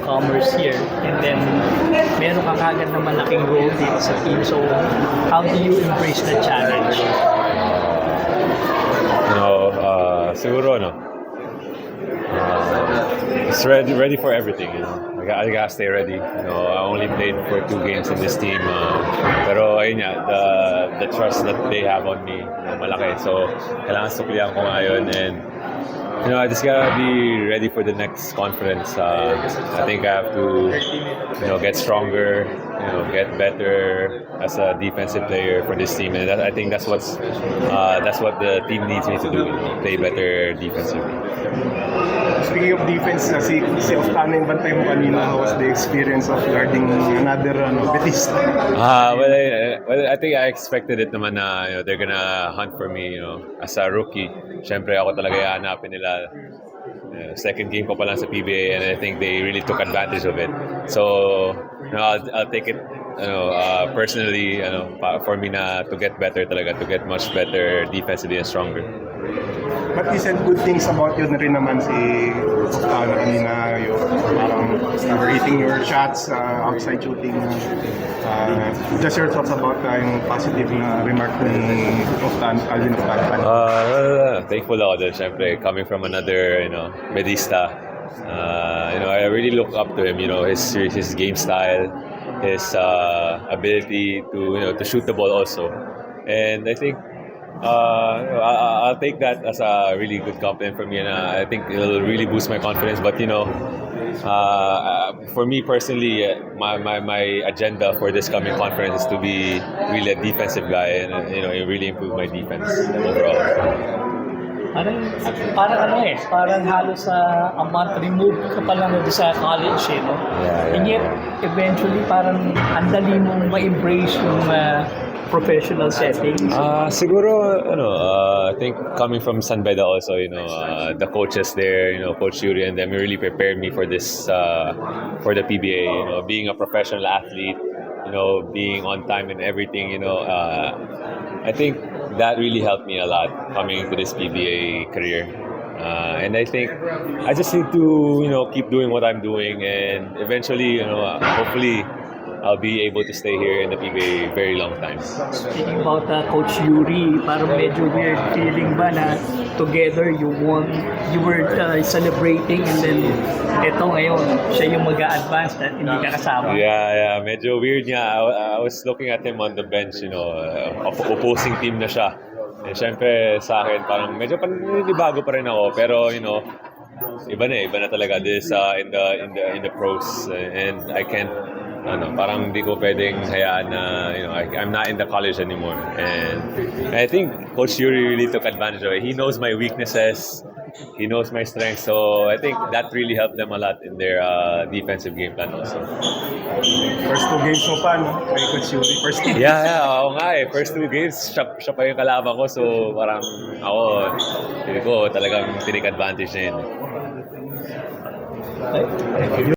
newcomers here. And then, meron ka kagad na malaking role dito sa team. So, how do you embrace the challenge? Siguro, just ready for everything, I gotta stay ready. I only played for 2 games in this team. Pero ayun nga, the trust that they have on me, malaki. So, kailangan suklihan ko ngayon and I just gotta be ready for the next conference. I think I have to, get stronger, get better as a defensive player for this team, and I think that's what the team needs me to do, play better defensively. Speaking of defense, si Oftano yung bantay mo kanina, how was the experience of guarding another Betista? Well, I think I expected it naman na they're gonna hunt for me, as a rookie. Siyempre ako talaga hahanapin nila. Second game ko pa lang sa PBA, and I think they really took advantage of it. So, I'll take it personally, for me na to get better talaga, to get much better defensively and stronger. But he said good things about yun rin naman si Oftano kanina, yung parang rating your shots, outside shooting. Just your thoughts about yung positive na remark ni Alvin Oftano. Thankful ako din, syempre, coming from another, Betista. I really look up to him, his game style, his ability to shoot the ball also. And I think I'll take that as a really good compliment for me, and I think it'll really boost my confidence. But for me personally, my agenda for this coming conference is to be really a defensive guy, and really improve my defense overall. Parang halos a month removed ka pa lang sa college, no? Yeah. And yet, eventually, parang ang dali mong ma-embrace yung professional settings. Siguro, I think coming from San Beda also, the coaches there, Coach Yuri and them really prepared me for this, for the PBA, being a professional athlete, being on time and everything, I think that really helped me a lot coming into this PBA career. And I think I just need to, keep doing what I'm doing, and eventually, hopefully, I'll be able to stay here in the PBA very long time. Speaking about Coach Yuri, parang medyo weird feeling ba na together you were celebrating, and then eto ngayon, siya yung mag-a-advance at hindi ka kasama. Yeah, medyo weird nga. I was looking at him on the bench, opposing team na siya. And syempre sa akin, parang medyo paninibago pa rin ako, pero iba na talaga this in the pros, and I can't parang hindi ko pwedeng hayaan na I'm not in the college anymore, and I think Coach Yuri really took advantage of it. He knows my weaknesses, he knows my strengths, so I think that really helped them a lot in their defensive game plan also. First 2 games mo pa, kay Coach Yuri. First 2 games. Yeah, oo nga First 2 games, siya pa yung kalaban ko, so parang ako, hindi ko talagang tinik advantage na yun.